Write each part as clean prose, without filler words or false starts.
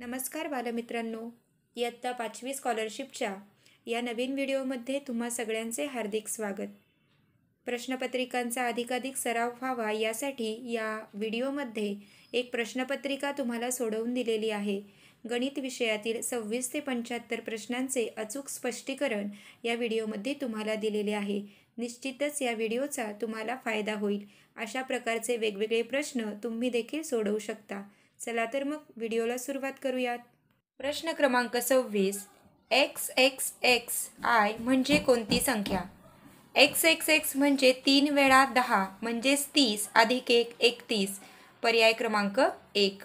नमस्कार बालमित्रांनो, इयत्ता 5वी स्कॉलरशिपच्या या नवीन व्हिडिओमध्ये तुम्हा सगळ्यांचे हार्दिक स्वागत. प्रश्नपत्रिकांचा अधिकाधिक सराव व्हावा यासाठी या व्हिडिओमध्ये एक प्रश्नपत्रिका तुम्हाला सोडवून दिलेली आहे. गणित विषयातील 26 ते 75 प्रश्नांचे अचूक स्पष्टीकरण या व्हिडिओमध्ये तुम्हाला दिलेले आहे. निश्चितच या व्हिडिओचा तुम्हाला फायदा होईल. अशा प्रकारचे वेगवेगळे प्रश्न तुम्ही देखील सोडवू शकता. चला तर मग व्हिडिओला सुरुवात करूयात. प्रश्न क्रमांक 26. एक्स एक्स एक्स आय म्हणजे कोणती संख्या? एक्स एक्स एक्स म्हणजे 3 वेळा 10 म्हणजेच 30 अधिक 1 31. पर्याय क्रमांक 1.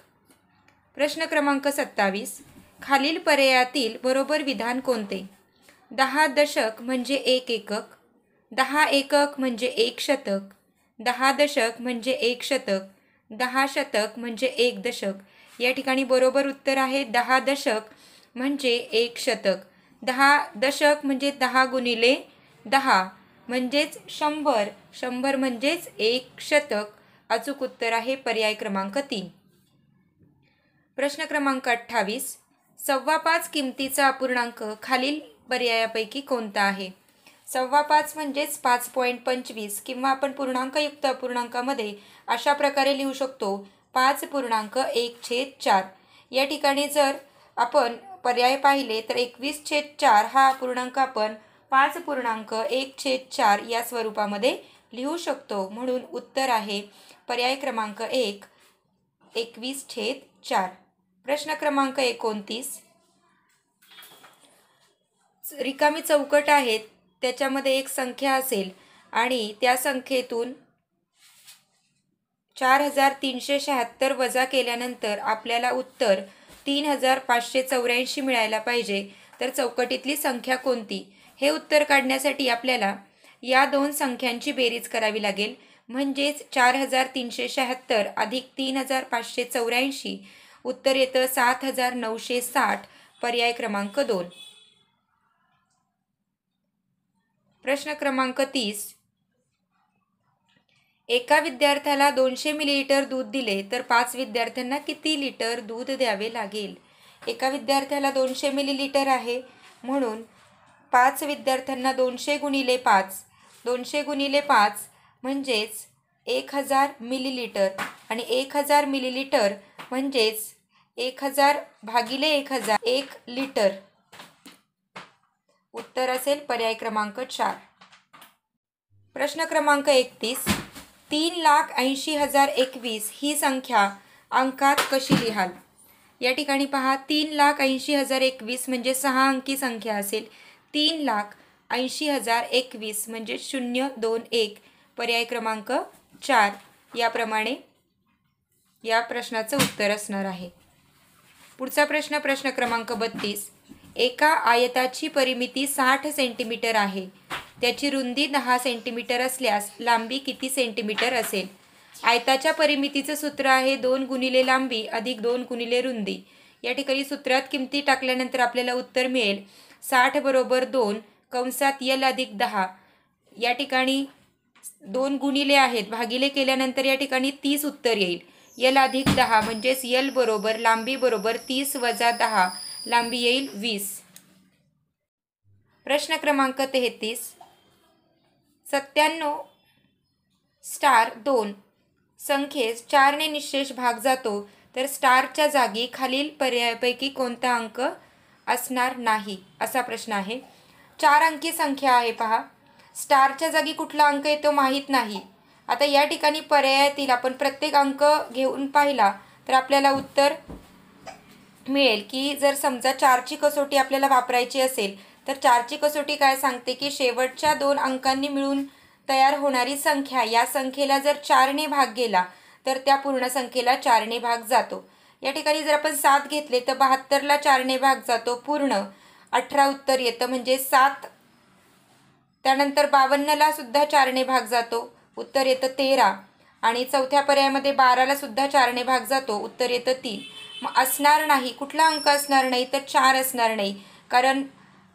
प्रश्न क्रमांक 27. खालील पर्यायातील बरोबर विधान कोणते? 10 दशक म्हणजे 1 एकक, 10 एकक म्हणजे 1 शतक, 10 दशक म्हणजे 1 शतक, 10 शतक म्हणजे 1 दशक. या ठिकाणी बरोबर उत्तर आहे 10 दशक म्हणजे 1 शतक. 10 दशक म्हणजे 10 गुणिले 10 म्हणजेच 100, 100 म्हणजेच 1 शतक. अचूक उत्तर आहे पर्याय क्रमांक 3. प्रश्न क्रमांक 28. 5.25 किमतीचा अपूर्णांक खालील पर्यायापैकी कोणता आहे? 5.25 म्हणजेच 5.25 किंवा आपण पूर्णांकयुक्त अपूर्णांकामध्ये अशा प्रकारे लिहू शकतो 5.1/4. या ठिकाणी जर आपण पर्याय पाहिले तर 21/4 हा अपूर्णांक आपण 5.1/4 या स्वरूपामध्ये लिहू शकतो. म्हणून उत्तर आहे पर्याय क्रमांक 1 21/4. प्रश्न क्रमांक 29. रिकामी चौकट आहेत, त्याच्यामध्ये एक संख्या असेल आणि त्या संख्येतून 4376 वजा केल्यानंतर आपल्याला उत्तर 3584 मिळायला पाहिजे. तर चौकटीतली संख्या कोणती? हे उत्तर काढण्यासाठी आपल्याला या दोन संख्यांची बेरीज करावी लागेल. म्हणजेच 4376 अधिक 3584. उत्तर येतं 7960. पर्याय क्रमांक 2. प्रश्न क्रमांक 30. एका विद्यार्थ्याला 200 मिलीलिटर दूध दिले तर 5 विद्यार्थ्यांना किती लिटर दूध द्यावे लागेल? एका विद्यार्थ्याला 200 मिलीलिटर आहे, म्हणून 5 विद्यार्थ्यांना 200 गुणिले 5, 200 गुणिले 5 म्हणजेच 1000 मिलीलिटर आणि 1000 मिलीलिटर म्हणजेच 1000 भागिले 1000 1 लिटर. उत्तर असेल पर्याय क्रमांक 4. प्रश्न क्रमांक 31. 3,80,021 ही संख्या अंकात कशी लिहाल? या ठिकाणी पहा 3,80,021 म्हणजे 6 अंकी संख्या असेल. 3,80,021 म्हणजे 021. पर्याय क्रमांक 4 याप्रमाणे या प्रश्नाचं उत्तर असणार आहे. पुढचा प्रश्न प्रश्न क्रमांक 32. एका आयताची परिमिती 60 सेंटीमीटर आहे. त्याची रुंदी 10 सेंटीमीटर असल्यास लांबी किती सेंटीमीटर असेल? आयताच्या परिमितीचं सूत्र आहे 2 गुणिले लांबी अधिक 2 गुणिले रुंदी. या ठिकाणी सूत्रात किमती टाकल्यानंतर आपल्याला उत्तर मिळेल 60 बरोबर 2 कंसात l अधिक 10. या ठिकाणी 2 गुणिले आहेत, भागिले केल्यानंतर या ठिकाणी 30 उत्तर येईल. l अधिक 10 म्हणजेच l बरोबर लांबी बरोबर 30 वजा 10, लांबी येईल 20. प्रश्न क्रमांक 33. 97*2 संख्येस 4 ने निःशेष भाग जातो तर स्टारच्या जागी खालील पर्यायापैकी कोणता अंक असणार नाही? असा प्रश्न आहे. 4 अंकी संख्या आहे पहा. स्टारच्या जागी कुठला अंक येतो माहीत नाही. आता या ठिकाणी पर्यायातील आपण प्रत्येक अंक घेऊन पाहिला तर आपल्याला उत्तर मिळेल की जर समजा 4ची कसोटी आपल्याला वापरायची असेल तर 4ची कसोटी काय सांगते की शेवटच्या 2 अंकांनी मिळून तयार होणारी संख्या या संख्येला जर 4ने भाग गेला तर त्या पूर्ण संख्येला 4ने भाग जातो. या ठिकाणी जर आपण 7 घेतले तर 72ला 4ने भाग जातो, पूर्ण 18 उत्तर येतं म्हणजे 7. त्यानंतर 52ला सुद्धा 4ने भाग जातो, उत्तर येतं 13. आणि चौथ्या पर्यायामध्ये 12ला सुद्धा 4ने भाग जातो, उत्तर येतं 3. मग असणार नाही, कुठला अंक असणार नाही तर 4 असणार नाही, कारण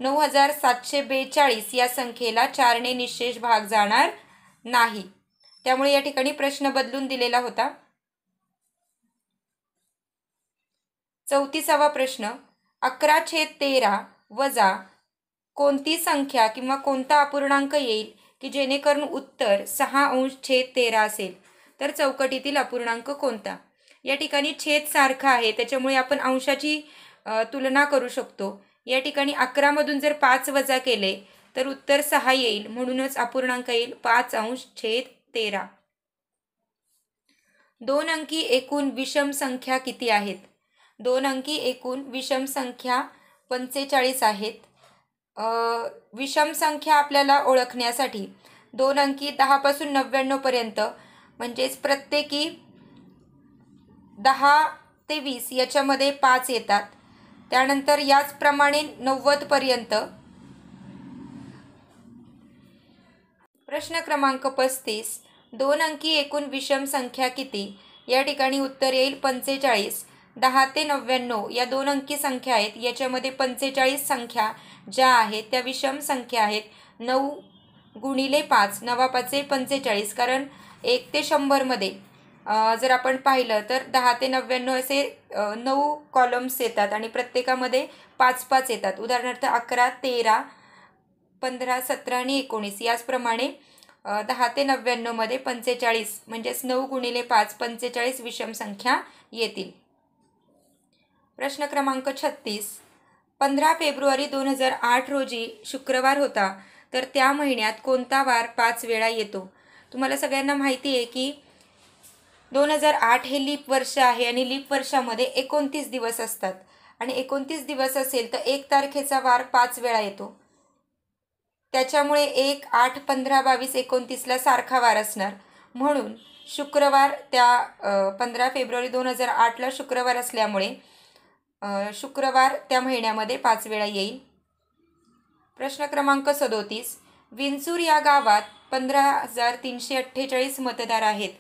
9742 या संख्येला 4ने निःशेष भाग जाणार नाही. त्यामुळे या ठिकाणी प्रश्न बदलून दिलेला होता. 34वा प्रश्न, 11/13 वजा कोणती संख्या किंवा कोणता अपूर्णांक येईल की जेणेकरून उत्तर 6/13 असेल? तर चौकटीतील अपूर्णांक कोणता? या ठिकाणी छेद सारखा आहे, त्याच्यामुळे आपण अंशाची तुलना करू शकतो. या ठिकाणी 11 जर 5 वजा केले तर उत्तर 6 येईल, म्हणूनच अपूर्णांक येईल 5/13. 2 अंकी एकूण विषम संख्या किती आहेत? 2 अंकी एकूण विषम संख्या 45 आहेत. विषम संख्या आपल्याला ओळखण्यासाठी 2 अंकी 10 पासून 99 पर्यंत म्हणजेच प्रत्येकी 10 ते 20 याच्यामध्ये 5 येतात. त्यानंतर याचप्रमाणे 90 पर्यंत. प्रश्न क्रमांक 35, 2 अंकी एकूण विषम संख्या किती? या ठिकाणी उत्तर येईल 45. 10 ते 99 या 2 अंकी संख्या आहेत, याच्यामध्ये 45 संख्या ज्या आहेत त्या विषम संख्या आहेत. 9 गुणिले 5, 9×5 45, कारण 1 ते 100 मध्ये जर आपण पाहिलं तर 10 ते 99 असे 9 कॉलम्स येतात आणि प्रत्येकामध्ये 5-5 येतात. उदाहरणार्थ 11, 13, 15, 17 आणि 19. याचप्रमाणे 10 ते 99 मध्ये 45 म्हणजेच 9 गुणिले 5 45 विषम संख्या येतील. प्रश्न क्रमांक 36, 15 फेब्रुवारी 2008 रोजी शुक्रवार होता, तर त्या महिन्यात कोणता वार 5 वेळा येतो? तुम्हाला सगळ्यांना माहिती आहे की 2008 हे लीप वर्ष आहे आणि लीप वर्षामध्ये 29 दिवस असतात आणि 29 दिवस असेल तर 1 तारखेचा वार 5 वेळा येतो. त्याच्यामुळे 1, 8, 15, 22, 29ला सारखा वार असणार, म्हणून शुक्रवार त्या 15 फेब्रुवारी 2008ला शुक्रवार असल्यामुळे शुक्रवार त्या महिन्यामध्ये 5 वेळा येईल. प्रश्न क्रमांक 37, विंचूर या गावात 15,348 मतदार आहेत,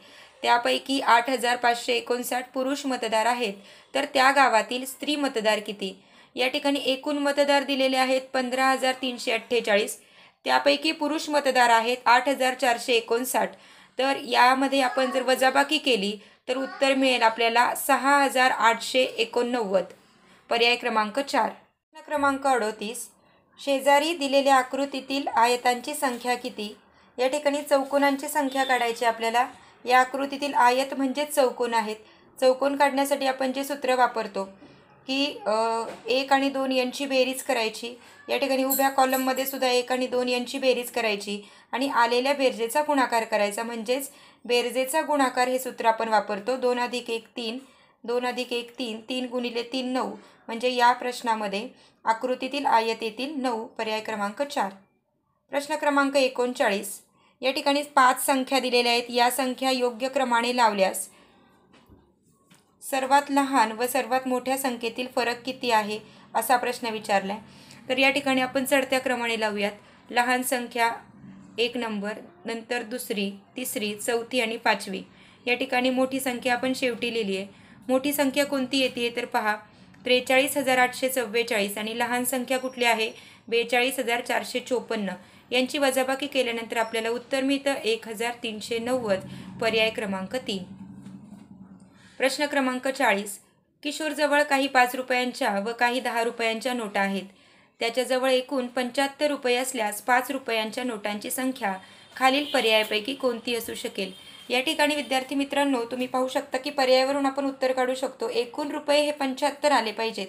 त्यापैकी 8,559 पुरुष मतदार आहेत, तर त्या गावातील स्त्री मतदार किती? या ठिकाणी एकूण मतदार दिलेले आहेत 15,348, त्यापैकी पुरुष मतदार आहेत 8,459. तर यामध्ये आपण जर वजाबाकी केली तर उत्तर मिळेल आपल्याला 6,889. पर्याय क्रमांक 4. प्रश्न क्रमांक 38, शेजारी दिलेल्या आकृतीतील आयतांची संख्या किती? या ठिकाणी चौकोनांची संख्या काढायची आपल्याला. या आकृतीतील आयत म्हणजेच चौकोन आहेत. चौकोन काढण्यासाठी आपण जे सूत्र वापरतो की 1 आणि 2 यांची बेरीज करायची. या ठिकाणी उभ्या कॉलममध्ये सुद्धा 1 आणि 2 यांची बेरीज करायची आणि आलेल्या बेरजेचा गुणाकार करायचा, म्हणजेच बेरजेचा गुणाकार हे सूत्र आपण वापरतो. 2 + 1 3, 2 + 1 3, 3 गुणिले 3 9, म्हणजे या प्रश्नामध्ये आकृतीतील आयत येतील 9. पर्याय क्रमांक 4. प्रश्न क्रमांक 39, या ठिकाणी 5 संख्या दिलेल्या आहेत. या संख्या योग्य क्रमाने लावल्यास सर्वात लहान व सर्वात मोठ्या संख्येतील फरक किती आहे, असा प्रश्न विचारला आहे. तर या ठिकाणी आपण चढत्या क्रमाने लावूयात. लहान संख्या 1 नंबर, नंतर दुसरी, तिसरी, चौथी आणि 5वी. या ठिकाणी मोठी संख्या आपण शेवटी लिहिली आहे. मोठी संख्या कोणती येते तर पहा, 43,844 आणि लहान संख्या कुठली आहे 42,454. यांची वजाबाकी केल्यानंतर आपल्याला उत्तर मिळतं 1,390. पर्याय क्रमांक 3. प्रश्न क्रमांक 40, किशोरजवळ काही 5 रुपयांच्या व काही 10 रुपयांच्या नोटा आहेत. त्याच्याजवळ एकूण 75 रुपये असल्यास 5 रुपयांच्या नोटांची संख्या खालील पर्यायापैकी कोणती असू शकेल? या ठिकाणी विद्यार्थी मित्रांनो, तुम्ही पाहू शकता की पर्यायावरून आपण उत्तर काढू शकतो. एकूण रुपये हे 75 आले पाहिजेत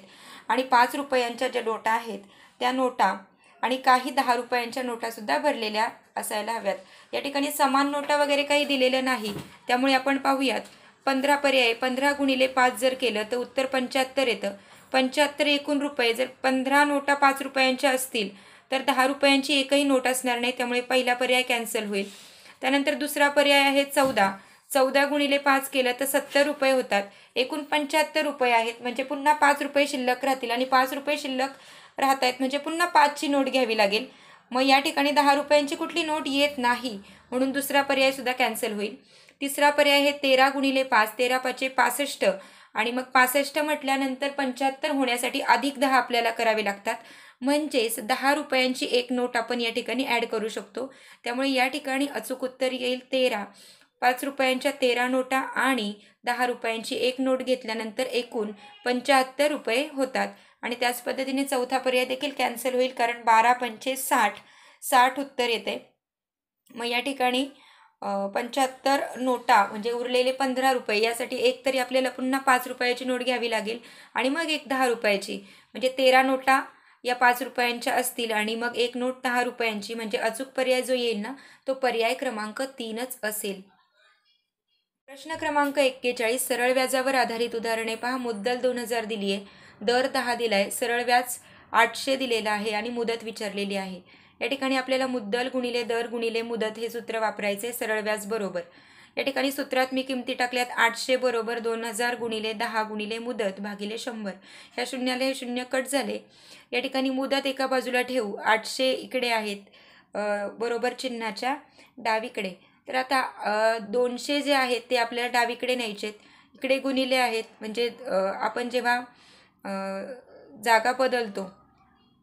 आणि 5 रुपयांच्या ज्या नोटा आहेत त्या नोटा आणि काही 10 रुपयांच्या नोटासुद्धा भरलेल्या असायला हव्यात. या ठिकाणी समान नोटा वगैरे काही दिलेलं नाही, त्यामुळे आपण पाहूयात 15 पर्याय. 15 गुणिले 5 जर केलं तर उत्तर 75 येतं. 75 एकूण रुपये. जर 15 नोटा 5 रुपयांच्या असतील तर 10 रुपयांची एकही नोट असणार नाही, त्यामुळे पहिला पर्याय कॅन्सल होईल. त्यानंतर दुसरा पर्याय आहे 14. 14 गुणिले 5 केलं तर 70 रुपये होतात. एकूण 75 रुपये आहेत, म्हणजे पुन्हा 5 रुपये शिल्लक राहतील आणि 5 रुपये शिल्लक राहत आहेत म्हणजे पुन्हा 5ची नोट घ्यावी लागेल. मग या ठिकाणी 10 रुपयांची कुठली नोट येत नाही, म्हणून दुसरा पर्याय सुद्धा कॅन्सल होईल. तिसरा पर्याय आहे 13 गुणिले 5. 13 × 5 = 65 आणि मग 65 म्हटल्यानंतर 75 होण्यासाठी अधिक 10 आपल्याला करावे लागतात, म्हणजेच 10 रुपयांची एक नोट आपण या ठिकाणी ॲड करू शकतो. त्यामुळे या ठिकाणी अचूक उत्तर येईल 13. 5 रुपयांच्या 13 नोटा आणि 10 रुपयांची एक नोट घेतल्यानंतर एकूण 75 रुपये होतात. आणि त्याच पद्धतीने चौथा पर्याय देखील कॅन्सल होईल, कारण 12 पंचे 60, 60 उत्तर येते. मग या ठिकाणी 75 नोटा म्हणजे उरलेले 15 रुपये, यासाठी एक तरी आपल्याला पुन्हा 5 रुपयाची नोट घ्यावी लागेल आणि मग एक 10 रुपयाची, म्हणजे 13 नोटा या 5 रुपयांच्या असतील आणि मग एक नोट 10 रुपयांची. म्हणजे अचूक पर्याय जो येईल ना, तो पर्याय क्रमांक 3च असेल. प्रश्न क्रमांक 41, सरळ व्याजावर आधारित उदाहरणे पहा. मुद्दल 2000 दिली आहे, दर 10 दिलाय, सरळ व्याज 800 दिलेलं आहे आणि मुदत विचारलेली आहे. या ठिकाणी आपल्याला मुद्दल गुणिले दर गुणिले मुदत हे सूत्र वापरायचे. सरळ व्याज बरोबर, या ठिकाणी सूत्रात मी किमती टाकल्यात. 800 बरोबर 2000 गुणिले 10 गुणिले मुदत भागिले 100. ह्या शून्याला हे शून्य कट झाले. या ठिकाणी मुदत एका बाजूला ठेवू, 800 इकडे आहेत बरोबर चिन्हाच्या डावीकडे. तर आता 200 जे आहेत ते आपल्याला डावीकडे न्यायचेत, इकडे गुणिले आहेत. म्हणजे आपण जेव्हा जागा बदलतो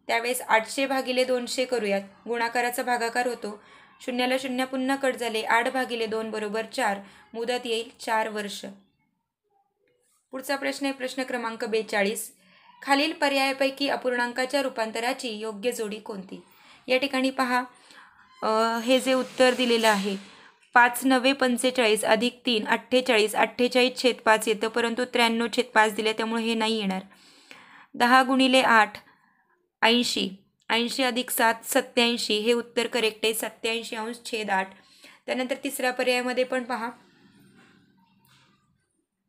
त्यावेळेस 800 भागिले 200 करूयात, गुणाकाराचा भागाकार होतो. शून्याला शून्य पुन्हा कट झाले. 8 भागिले 2 बरोबर 4, मुदत येईल 4 वर्ष. पुढचा प्रश्न आहे प्रश्न क्रमांक 42, खालील पर्यायापैकी अपूर्णांकाच्या रूपांतराची योग्य जोडी कोणती. या ठिकाणी पहा, हे जे उत्तर दिलेलं आहे 5 9 45 अधिक 3 48, 48/5 येतं, परंतु 93/5 दिले त्यामुळे हे नाही येणार. 10 गुणिले 8 80, 80 अधिक 7 87, हे उत्तर करेक्ट आहे. 87/8. त्यानंतर तिसऱ्या पर्यायामध्ये पण पहा,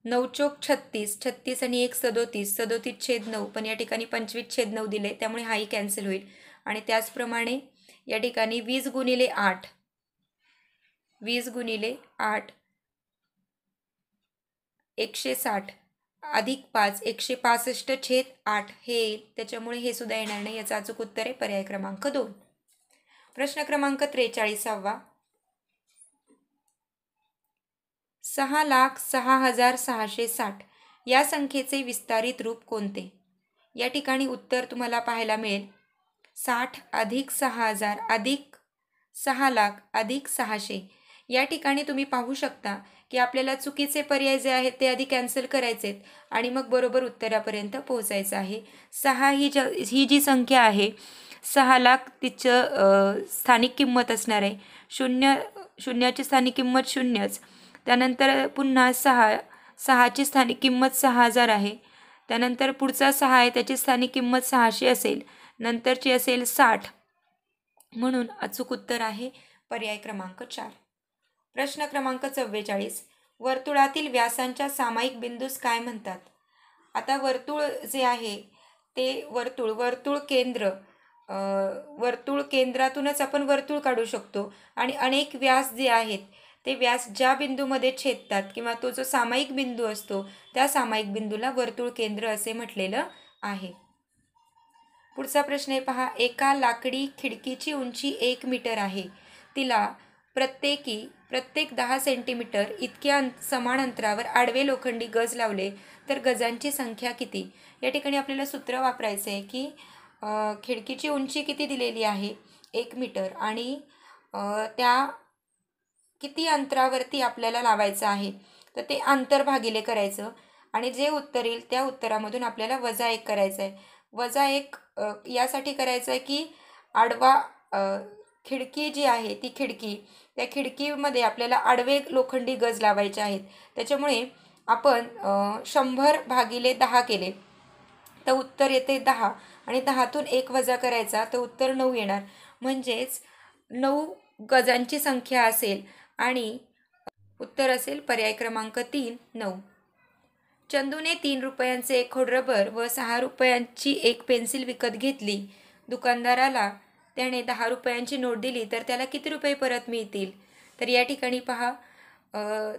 9 चोक 36, 36 आणि 1 37, 37/9, पण या ठिकाणी 25/9 दिले त्यामुळे हाही कॅन्सल होईल. आणि त्याचप्रमाणे या ठिकाणी 20 गुणिले 8, 20 गुणिले 8 160 अधिक 5 165/8 हे येईल, त्याच्यामुळे हे सुद्धा येणार नाही. याचं अचूक उत्तर आहे पर्याय क्रमांक 2. प्रश्न क्रमांक 43, 6,06,660 या संख्येचे विस्तारित रूप कोणते. या ठिकाणी उत्तर तुम्हाला पाहायला मिळेल 60 अधिक 6,000 अधिक 6,00,000 अधिक 600. या ठिकाणी तुम्ही पाहू शकता की आपल्याला चुकीचे पर्याय जे आहेत ते आधी कॅन्सल करायचे आहेत आणि मग बरोबर उत्तरापर्यंत पोहोचायचं आहे. 6 ही जी संख्या आहे 6,00,000 तिचं स्थानिक किंमत असणार आहे. शून्याची स्थानिक किंमत शून्यच. त्यानंतर पुन्हा 6ची स्थानिक किंमत 6,000 आहे. त्यानंतर पुढचा 6 आहे त्याची स्थानिक किंमत 600 असेल, नंतरची असेल 60. म्हणून अचूक उत्तर आहे पर्याय क्रमांक 4. प्रश्न क्रमांक 44, वर्तुळातील व्यासांच्या सामायिक बिंदूस काय म्हणतात. आता वर्तुळ जे आहे ते वर्तुळ केंद्रातूनच आपण वर्तुळ काढू शकतो आणि अनेक व्यास जे आहेत ते व्यास ज्या बिंदूमध्ये छेदतात किंवा तो जो सामायिक बिंदू असतो त्या सामायिक बिंदूला वर्तुळ केंद्र असे म्हटलेलं आहे. पुढचा प्रश्न आहे पहा, एका लाकडी खिडकीची उंची 1 मीटर आहे, तिला प्रत्येक 10 सेंटीमीटर इतक्या समान अंतरावर आडवे लोखंडी गज लावले तर गजांची संख्या किती. या ठिकाणी आपल्याला सूत्र वापरायचं आहे की खिडकीची उंची किती दिलेली आहे 1 मीटर आणि त्या किती अंतरावरती आपल्याला लावायचं आहे, तर ते अंतर भागिले करायचं आणि जे उत्तर येईल त्या उत्तरामधून आपल्याला -1 करायचं आहे. -1 यासाठी करायचं आहे की आडवा खिडकी जी आहे ती त्या खिडकीमध्ये आपल्याला आडवे लोखंडी गज लावायचे आहेत. त्याच्यामुळे आपण 100 भागिले 10 केले तर उत्तर येते 10 आणि 10तून 1 वजा करायचा तर उत्तर 9 येणार. म्हणजेच 9 गजांची संख्या असेल आणि उत्तर असेल पर्याय क्रमांक 3 9. चंदूने 3 रुपयांचे एक खोड रबर व 6 रुपयांची एक पेन्सिल विकत घेतली. दुकानदाराला त्याने 10 रुपयांची नोट दिली तर त्याला किती रुपये परत मिळतील. तर या ठिकाणी पहा,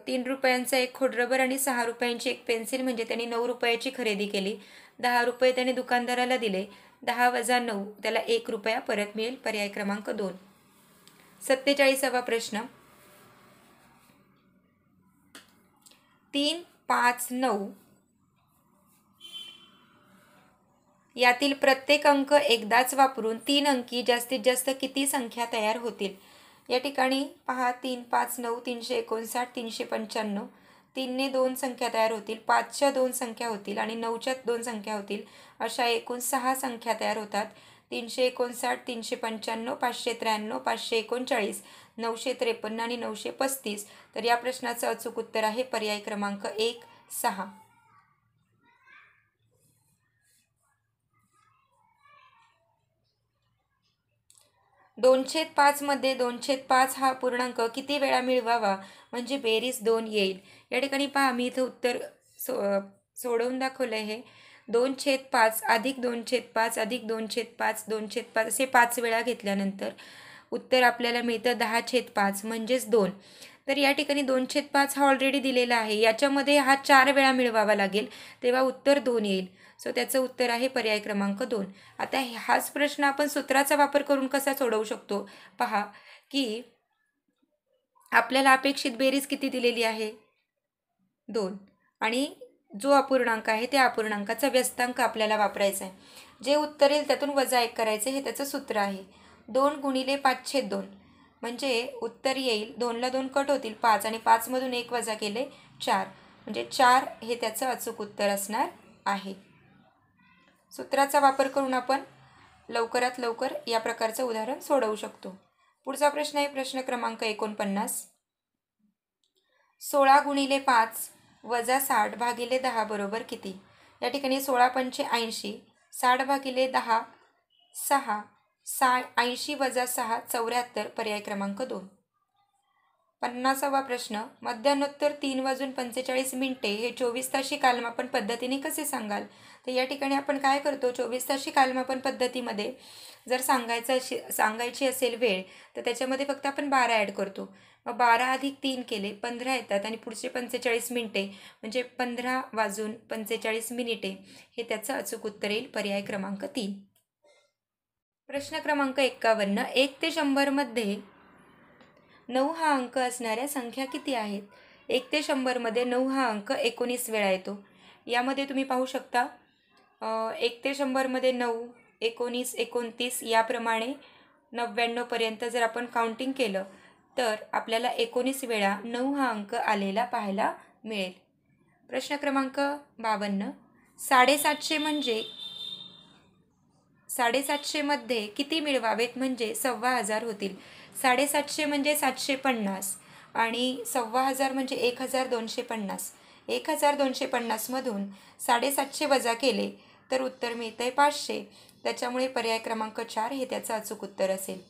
3 रुपयांचा एक खोड रबर आणि 6 रुपयांची एक पेन्सिल म्हणजे त्यांनी 9 रुपयाची खरेदी केली. 10 रुपये त्याने दुकानदाराला दिले, 10 वजा 9 त्याला 1 रुपया परत मिळेल. पर्याय क्रमांक 2. 47वा प्रश्न, 3 5 9 यातील प्रत्येक अंक एकदाच वापरून 3 अंकी जास्तीत जास्त किती संख्या तयार होतील. या ठिकाणी पहा 3, 5, 9, 359, 395. 3ने 2 संख्या तयार होतील, 5च्या 2 संख्या होतील आणि 9च्या 2 संख्या होतील. अशा एकूण 6 संख्या तयार होतात. 359, 395, 593, 539, 953 आणि 935. तर या प्रश्नाचं अचूक उत्तर आहे पर्याय क्रमांक 1, 6. 2/5 मध्ये 2/5 हा पूर्णांक किती वेळा मिळवावा म्हणजे बेरीज 2 येईल. या ठिकाणी पहा मी इथं उत्तर सोडवून दाखवलं आहे. 2/5 अधिक 2/5 अधिक 2/5 2/5 असे 5 वेळा घेतल्यानंतर उत्तर आपल्याला मिळतं 10/5 म्हणजेच 2. तर या ठिकाणी 2/5 हा ऑलरेडी दिलेला आहे, याच्यामध्ये हा 4 वेळा मिळवावा लागेल, तेव्हा उत्तर 2 येईल. सो त्याचं उत्तर आहे पर्याय क्रमांक 2. आता हाच प्रश्न आपण सूत्राचा वापर करून कसा सोडवू शकतो पहा, की आपल्याला अपेक्षित बेरीज किती दिलेली आहे 2 आणि जो अपूर्णांक आहे त्या अपूर्णांकाचा व्यस्तांक आपल्याला वापरायचा आहे. जे उत्तर येईल त्यातून वजा 1 करायचे, हे त्याचं सूत्र आहे. 2 गुणिले 5/2 म्हणजे उत्तर येईल, 2ला 2 कट होतील 5 आणि 5मधून 1 वजा केले 4 म्हणजे 4 हे त्याचं अचूक उत्तर असणार आहे. सूत्राचा वापर करून आपण लवकरात लवकर या प्रकारचं उदाहरण सोडवू शकतो. पुढचा प्रश्न आहे प्रश्न क्रमांक 49. 16 गुणिले 5 वजा 60 भागिले 10 बरोबर किती? या ठिकाणी 16 पंचे 80, 60 भागिले 10 6, 80 वजा 6 74, पर्याय क्रमांक 2. 50वा प्रश्न. मध्यान्होत्तर 3:45 हे 24 ताशी कालमापन पद्धतीने कसे सांगाल? तर या ठिकाणी आपण काय करतो, 24 ताशी कालमापन पद्धतीमध्ये जर सांगायची असेल वेळ तर त्याच्यामध्ये फक्त आपण 12 ॲड करतो. मग 12 अधिक 3 केले 15 येतात आणि पुढचे 45 मिनिटे म्हणजे 15:45 हे त्याचं अचूक उत्तर येईल पर्याय क्रमांक 3. प्रश्न क्रमांक 51. 1 ते 100 मध्ये 9 हा अंक असणाऱ्या संख्या किती आहेत? 1 ते 100 मध्ये 9 हा अंक 19 वेळा येतो. यामध्ये तुम्ही पाहू शकता 1 ते 100 मध्ये 9, 19, 29 याप्रमाणे 99 पर्यंत जर आपण काउंटिंग केलं तर आपल्याला 19 वेळा 9 हा अंक आलेला पाहायला मिळेल. प्रश्न क्रमांक 52. 750 म्हणजे 750 मध्ये किती मिळवावेत म्हणजे 1500 होतील. 750 म्हणजे 750 आणि 1500 म्हणजे 1250. 1250 मधून 750 वजा केले तर उत्तर मिळतंय 500. त्याच्यामुळे पर्याय क्रमांक 4 हे त्याचं अचूक उत्तर असेल.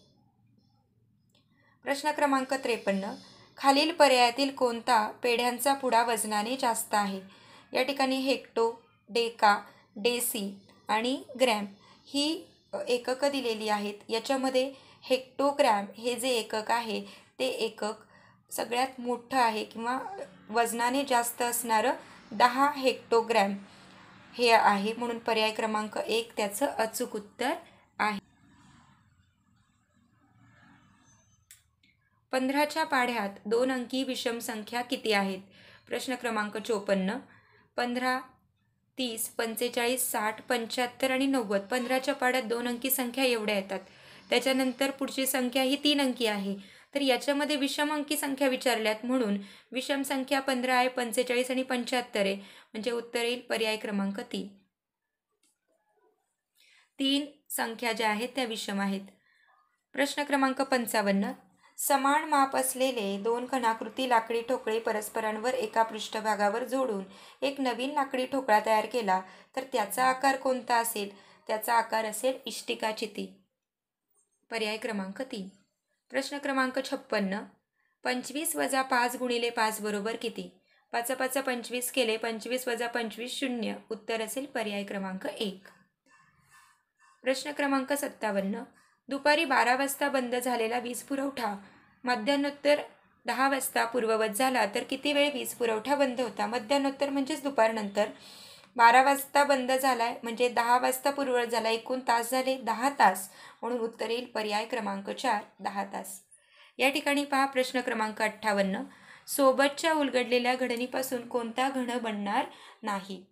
प्रश्न क्रमांक 53. खालील पर्यायातील कोणता पेढ्यांचा पुडा वजनाने जास्त आहे? या ठिकाणी हेक्टो, डेका, डेसी आणि ग्रॅम ही एककं दिलेली आहेत. याच्यामध्ये हेक्टोग्रॅम हे जे एकक आहे ते एकक सगळ्यात मोठं आहे किंवा वजनाने जास्त असणारं 10 हेक्टोग्रॅम हे आहे, म्हणून पर्याय क्रमांक 1 त्याचं अचूक उत्तर आहे. 15च्या पाढ्यात 2 अंकी विषम संख्या किती आहेत? प्रश्न क्रमांक 54. 15, 30, 45, 60, 75 आणि 90. 15च्या पाढ्यात 2 अंकी संख्या एवढ्या येतात. त्याच्यानंतर पुढची संख्या ही 3 अंकी आहे. तर याच्यामध्ये विषम अंकी संख्या विचारल्यात म्हणून विषम संख्या 15 आहे, 45 आणि 75 आहे, म्हणजे उत्तर येईल पर्याय क्रमांक 3. 3 संख्या ज्या आहेत त्या विषम आहेत. प्रश्न क्रमांक 55. समान माप असलेले 2 घनाकृती लाकडी ठोकळे परस्परांवर एका पृष्ठभागावर जोडून एक नवीन लाकडी ठोकळा तयार केला तर त्याचा आकार कोणता असेल? त्याचा आकार असेल इष्टिकाचिती. पर्याय क्रमांक 3. प्रश्न क्रमांक 56. 25 वजा 5 गुणिले 5 बरोबर किती? 5 5 25 केले, 25 वजा 25 0. उत्तर असेल पर्याय क्रमांक 1. प्रश्न क्रमांक 57. दुपारी 12 वाजता बंद झालेला वीज पुरवठा मध्यान्होत्तर 10 वाजता पूर्ववत झाला तर किती वेळ वीज पुरवठा बंद होता? मध्यान्होत्तर म्हणजेच दुपारनंतर. 12 वाजता बंद झालाय म्हणजे 10 वाजता पूर्ववत झाला, एकूण तास झाले 10 तास, म्हणून उत्तर येईल पर्याय क्रमांक 4 10 तास. या ठिकाणी पहा प्रश्न क्रमांक 58. सोबतच्या उलगडलेल्या घडणीपासून कोणता घन बनणार नाही?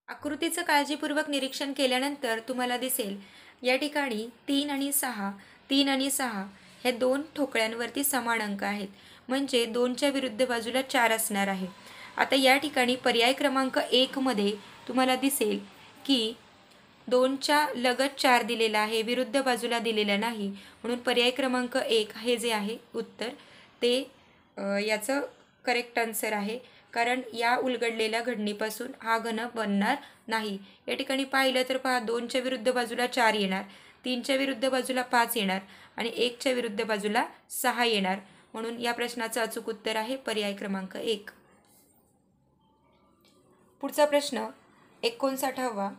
आकृतीचं काळजीपूर्वक निरीक्षण केल्यानंतर तुम्हाला दिसेल या ठिकाणी 3 आणि 6 ह्या 2 ठोकळ्यांवरती समान अंक आहेत, म्हणजे 2च्या विरुद्ध बाजूला 4 असणार आहे. आता या ठिकाणी पर्याय क्रमांक 1 मध्ये तुम्हाला दिसेल की 2च्या लगत 4 दिलेला आहे, विरुद्ध बाजूला दिलेला नाही, म्हणून पर्याय क्रमांक 1 हे जे आहे उत्तर ते याचं करेक्ट आन्सर आहे. कारण या उलगडलेल्या घडणीपासून हा घन बनणार नाही. या ठिकाणी पाहिलं तर पहा, 2च्या विरुद्ध बाजूला 4 येणार, 3च्या विरुद्ध बाजूला 5 येणार आणि 1च्या विरुद्ध बाजूला 6 येणार, म्हणून या प्रश्नाचं अचूक उत्तर आहे पर्याय क्रमांक 1. पुढचा प्रश्न 59वा.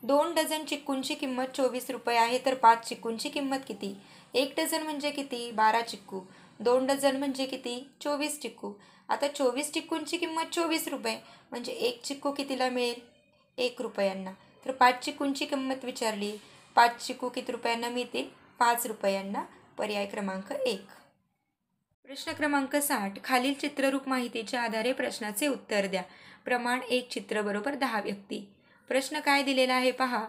2 डझन चिक्कूंची किंमत 24 रुपये आहे, तर 5 चिक्कूंची किंमत किती? 1 डझन म्हणजे किती? 12 चिक्कू. 2 डझन म्हणजे किती? 24 चिक्कू. आता 24 चिक्कूंची किंमत 24 रुपये, म्हणजे 1 चिक्कू कितीला मिळेल? 1 रुपयांना. तर 5 चिक्कूंची किंमत विचारली, 5 चिक्कू किती रुपयांना मिळतील? 5 रुपयांना. पर्याय क्रमांक 1. प्रश्न क्रमांक 60. खालील चित्ररूप माहितीच्या आधारे प्रश्नाचे उत्तर द्या. प्रमाण 1 चित्र बरोबर 10 व्यक्ती. प्रश्न काय दिलेला आहे पहा.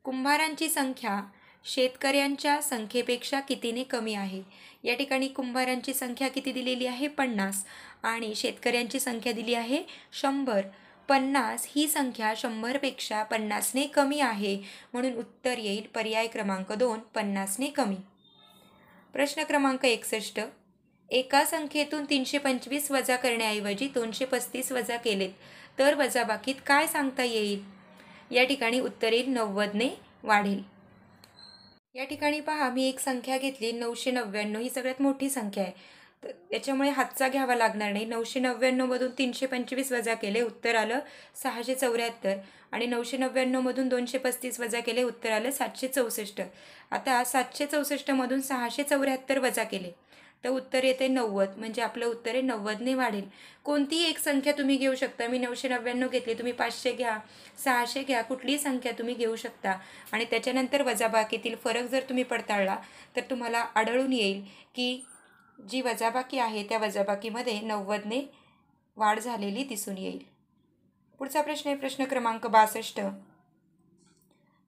कुंभारांची संख्या शेतकऱ्यांच्या संख्येपेक्षा कितीने कमी आहे? या ठिकाणी कुंभारांची संख्या किती दिलेली आहे? 50 आणि शेतकऱ्यांची संख्या दिली आहे 100. 50 ही संख्या 100पेक्षा 50ने कमी आहे, म्हणून उत्तर येईल पर्याय क्रमांक 2 50ने कमी. प्रश्न क्रमांक 61. एका संख्येतून 325 वजा करण्याऐवजी 235 वजा केलेत तर वजाबाकीत काय सांगता येईल? या ठिकाणी उत्तर येईल 90ने वाढेल. या ठिकाणी पहा, मी एक संख्या घेतली 999, ही सगळ्यात मोठी संख्या आहे, तर याच्यामुळे हातचा घ्यावा लागणार नाही. 999 मधून 325 वजा केले, उत्तर आलं 674 आणि 999 मधून 235 वजा केले, उत्तर आलं 764. आता 764 मधून 674 वजा केले तर उत्तर येते 90, म्हणजे आपलं उत्तर आहे 90ने वाढेल. कोणतीही एक संख्या तुम्ही घेऊ शकता. मी 999 घेतली, तुम्ही 500 घ्या, 600 घ्या, कुठलीही संख्या तुम्ही घेऊ शकता आणि त्याच्यानंतर वजाबाकीतील फरक जर तुम्ही पडताळला तर तुम्हाला आढळून येईल की जी वजाबाकी आहे त्या वजाबाकीमध्ये 90ने वाढ झालेली दिसून येईल. पुढचा प्रश्न आहे प्रश्न क्रमांक 62.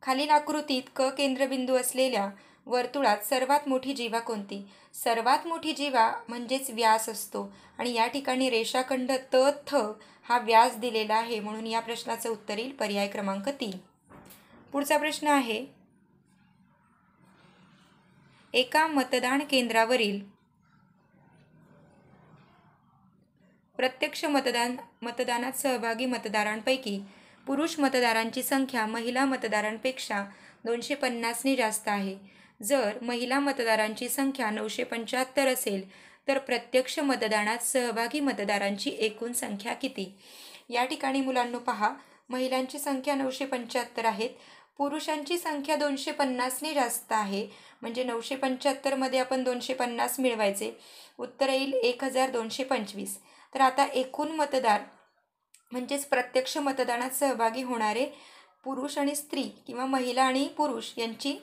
खालील आकृतीत क केंद्रबिंदू असलेल्या वर्तुळात सर्वात मोठी जीवा कोणती? सर्वात मोठी जीवा म्हणजेच व्यास असतो आणि या ठिकाणी रेषाखंड त थ हा व्यास दिलेला आहे, म्हणून या प्रश्नाचं उत्तर येईल पर्याय क्रमांक 3. पुढचा प्रश्न आहे. एका मतदान केंद्रावरील प्रत्यक्ष मतदानात सहभागी मतदारांपैकी पुरुष मतदारांची संख्या महिला मतदारांपेक्षा 250ने जास्त आहे. जर महिला मतदारांची संख्या 975 असेल तर प्रत्यक्ष मतदानात सहभागी मतदारांची एकूण संख्या किती? या ठिकाणी मुलांनो पहा, महिलांची संख्या 975 आहेत, पुरुषांची संख्या 250ने जास्त आहे, म्हणजे 975 मध्ये आपण 250 मिळवायचे, उत्तर येईल 1225. तर आता एकूण मतदार म्हणजेच प्रत्यक्ष मतदानात सहभागी होणारे पुरुष आणि स्त्री किंवा महिला आणि पुरुष यांची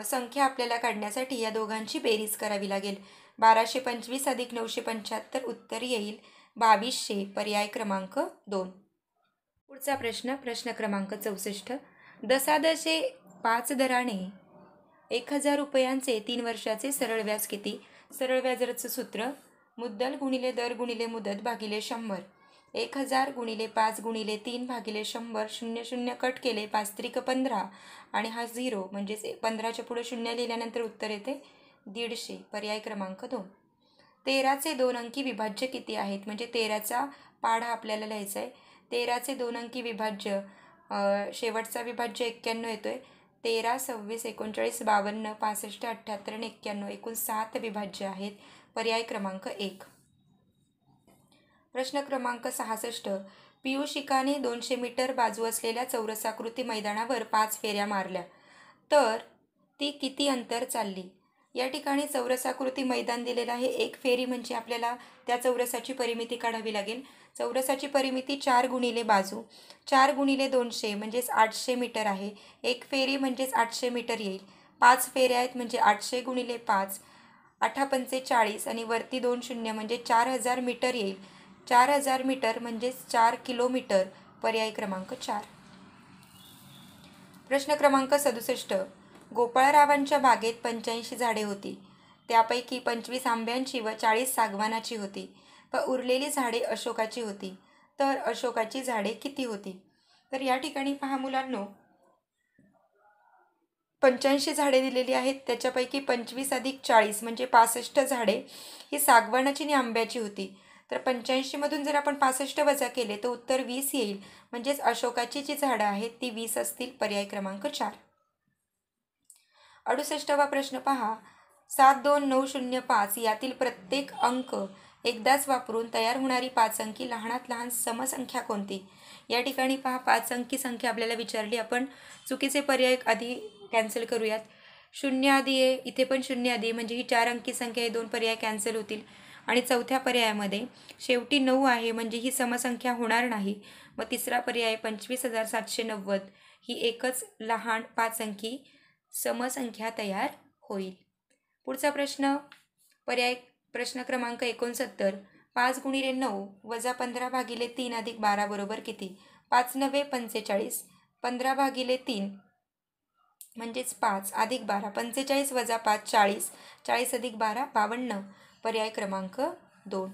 संख्या आपल्याला काढण्यासाठी या दोघांची बेरीज करावी लागेल. 1225 अधिक 975, उत्तर येईल 2200. पर्याय क्रमांक 2. पुढचा प्रश्न प्रश्न क्रमांक 64. दशादशे 5 दराने 1000 रुपयांचे 3 वर्षाचे सरळ व्याज किती? सरळ व्याजाचं सूत्र मुद्दल गुणिले दर गुणिले मुदत भागिले 100. 1000 गुणिले 5 गुणिले 3 भागिले 100. 00 कट केले, 5 त्रिक 15 आणि हा 0, म्हणजेच 15च्या पुढे 0 लिहिल्यानंतर उत्तर येते 150. पर्याय क्रमांक 2. 13चे 2 अंकी विभाज्य किती आहेत? म्हणजे 13चा पाढा आपल्याला लिहायचा आहे. 13चे 2 अंकी विभाज्य, शेवटचा विभाज्य 91 येतोय. 13, 26, 39, 52, 65, 78 आणि 91 एकूण 7 विभाज्य आहेत. पर्याय क्रमांक 1. प्रश्न क्रमांक 66. पियुषिकाने 200 मीटर बाजू असलेल्या चौरसाकृती मैदानावर 5 फेऱ्या मारल्या तर ती किती अंतर चालली? या ठिकाणी चौरसाकृती मैदान दिलेलं आहे. एक फेरी म्हणजे आपल्याला त्या चौरसाची परिमिती काढावी लागेल. चौरसाची परिमिती 4 गुणिले बाजू, 4 गुणिले 200 म्हणजेच 800 मीटर आहे. एक फेरी म्हणजेच 800 मीटर येईल. 5 फेऱ्या आहेत म्हणजे 800 गुणिले 5, 8 पंचे 40 आणि वरती 2 शून्य म्हणजे 4000 मीटर येईल. 4000 मीटर म्हणजेच 4 किलोमीटर. पर्याय क्रमांक 4. प्रश्न क्रमांक 67. गोपाळरावांच्या बागेत 85 झाडे होती त्यापैकी 25 आंब्यांची व 40 सागवानाची होती व उरलेली झाडे अशोकाची होती, तर अशोकाची झाडे किती होती? तर या ठिकाणी पहा मुलांनो, 85 झाडे दिलेली आहेत. त्याच्यापैकी 25 अधिक 40 म्हणजे 65 झाडे ही सागवानाची आणि आंब्याची होती. तर 85 मधून जर आपण 65 वजा केले तर उत्तर 20 येईल. म्हणजेच अशोकाची जी झाडं आहेत ती 20 असतील. पर्याय क्रमांक 4. 68वा प्रश्न पहा. 72905 यातील प्रत्येक अंक एकदाच वापरून तयार होणारी 5 अंकी लहानात लहान समसंख्या कोणती? या ठिकाणी पहा 5 अंकी संख्या आपल्याला विचारली. आपण चुकीचे पर्याय आधी कॅन्सल करूयात. 0 आधी आहे, इथे पण 0 आधी आहे, म्हणजे ही 4 अंकी संख्या, हे 2 पर्याय कॅन्सल होतील. आणि चौथ्या पर्यायामध्ये शेवटी 9 आहे, म्हणजे ही समसंख्या होणार नाही. मग तिसरा पर्याय 25,790 ही एकच लहान 5 अंकी समसंख्या तयार होईल. पुढचा प्रश्न, पर्याय प्रश्न क्रमांक 69. 5 गुणिले 9 वजा 15 भागिले 3 अधिक 12 बरोबर किती? 5 9 45, 15 भागिले 3 म्हणजेच 5 अधिक 12, 45 वजा 5 40, 40 अधिक 12 52. पर्याय क्रमांक 2.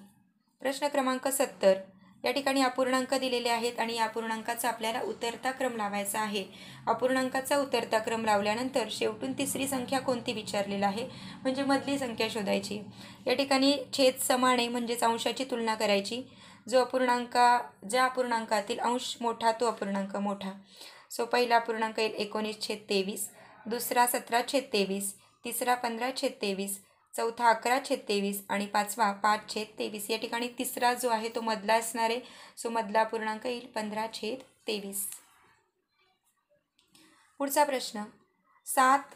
प्रश्न क्रमांक 70. या ठिकाणी अपूर्णांक दिलेले आहेत आणि या अपूर्णांकाचा आपल्याला उतरता क्रम लावायचा आहे. अपूर्णांकाचा उतरता क्रम लावल्यानंतर शेवटून तिसरी संख्या कोणती विचारलेला आहे, म्हणजे मधली संख्या शोधायची. या ठिकाणी छेद समान आहे, म्हणजेच अंशाची तुलना करायची. ज्या अपूर्णांकातील अंश मोठा तो अपूर्णांक मोठा. सो पहिला अपूर्णांक येईल 19/23, दुसरा 17/23, तिसरा 15/23, चौथा 11/23 आणि पाचवा 5/23. या ठिकाणी तिसरा जो आहे तो मधला असणार आहे. सो मधला अपूर्णांक येईल 15/23. पुढचा प्रश्न, 7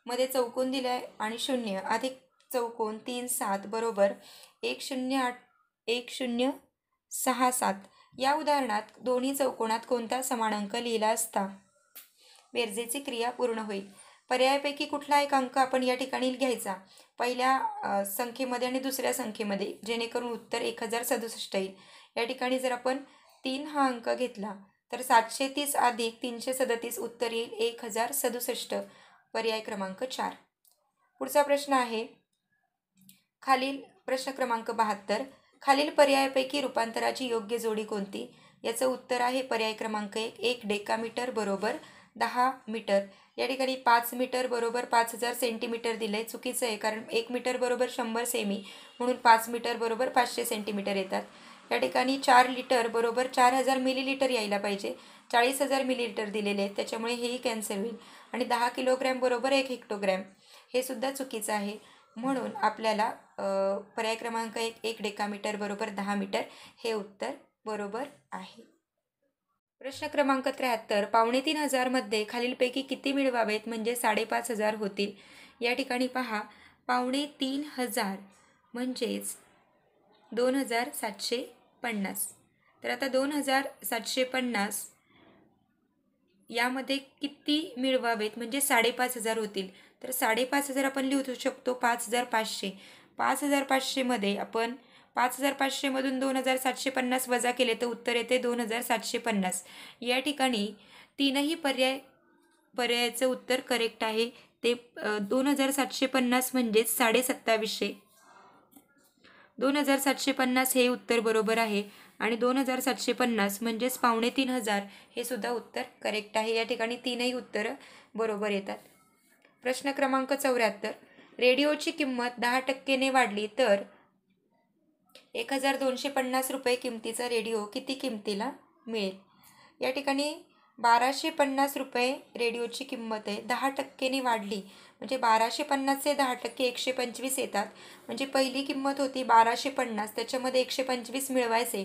मध्ये चौकोन दिला आहे आणि 0 अधिक चौकोन 3 7 बरोबर 1,0,67. या उदाहरणात दोन्ही चौकोनात कोणता समान अंक लिहिला असता बेरजेची क्रिया पूर्ण होईल? पर्यायापैकी कुठला एक अंक आपण या ठिकाणी घ्यायचा पहिल्या संख्येमध्ये आणि दुसऱ्या संख्येमध्ये, जेणेकरून उत्तर 1067 येईल. या ठिकाणी जर आपण 3 हा अंक घेतला तर 730 अधिक 337 उत्तर येईल 1067. पर्याय क्रमांक 4. पुढचा प्रश्न आहे खालील प्रश्न क्रमांक 72. खालील पर्यायापैकी रूपांतराची योग्य जोडी कोणती? याचं उत्तर आहे पर्याय क्रमांक 1. 1 डेकामीटर बरोबर 10 मीटर. या ठिकाणी 5 मीटर बरोबर 5000 सेंटीमीटर दिलं आहे. चुकीचं आहे, कारण 1 मीटर बरोबर 100 सेमी, म्हणून 5 मीटर बरोबर 500 सेंटीमीटर येतात. या ठिकाणी 4 लिटर बरोबर 4000 मिलीलिटर यायला पाहिजे. 40,000 मिलीलिटर दिलेले आहेत, त्याच्यामुळे हेही कॅन्सल होईल. आणि 10 किलोग्रॅम बरोबर 1 हेक्टोग्रॅम हे सुद्धा चुकीचं आहे. म्हणून आपल्याला पर्याय क्रमांक 1 1 डेकामीटर बरोबर 10 मीटर हे उत्तर बरोबर आहे. प्रश्न क्रमांक 73. 3,500 मध्ये खालीलपैकी किती मिळवावेत म्हणजे 5,500 होतील? या ठिकाणी पहा 3,500 म्हणजेच 2,750. तर आता 2,750 यामध्ये किती मिळवावेत म्हणजे 5,500 होतील. तर 5,500 आपण लिहू शकतो 5,500. 5,500 मध्ये आपण 5,500 मधून 2,750 वजा केले तर उत्तर येते 2,750. या ठिकाणी तीनही पर्यायाचं उत्तर करेक्ट आहे. ते 2,750 म्हणजेच 27,500. 2,750 हे उत्तर बरोबर आहे आणि 2,750 म्हणजेच 3,500 हे सुद्धा उत्तर करेक्ट आहे. या ठिकाणी तीनही उत्तरं बरोबर येतात. प्रश्न क्रमांक 74. रेडिओची किंमत 10% वाढली तर 1,250 रुपये किमतीचा रेडिओ किती किमतीला मिळेल? या ठिकाणी 1,250 रुपये रेडिओची किंमत आहे. 10% वाढली म्हणजे 1,250चे 10% 125 येतात. म्हणजे पहिली किंमत होती 1,250, त्याच्यामध्ये 125 मिळवायचे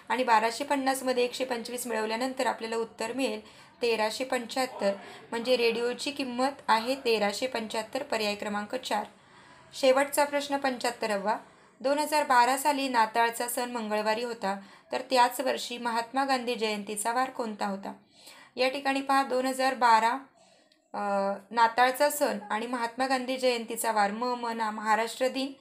आणि 1,250 मध्ये 125 मिळवल्यानंतर आपल्याला उत्तर मिळेल 1,375. म्हणजे रेडिओची किंमत आहे 1,375. पर्याय क्रमांक 4. शेवटचा प्रश्न 75वा. 2012 साली नाताळचा सण मंगळवारी होता, तर त्याच वर्षी महात्मा गांधी जयंतीचा वार कोणता होता? या ठिकाणी पहा 2012 नाताळचा सण आणि महात्मा गांधी जयंतीचा वार महाराष्ट्र दिन,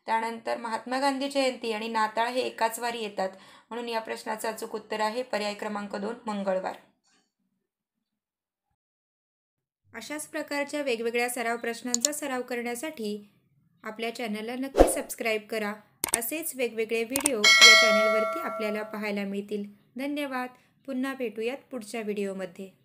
त्यानंतर महात्मा गांधी जयंती आणि नाताळ हे एकाच वारी येतात. म्हणून या प्रश्नाचं अचूक उत्तर आहे पर्याय क्रमांक 2 मंगळवार. अशाच प्रकारच्या वेगवेगळ्या सराव प्रश्नांचा सराव करण्यासाठी आपल्या चॅनलला नक्की सबस्क्राईब करा. असेच वेगवेगळे व्हिडिओ या चॅनलवरती आपल्याला पाहायला मिळतील. धन्यवाद. पुन्हा भेटूयात पुढच्या व्हिडिओमध्ये.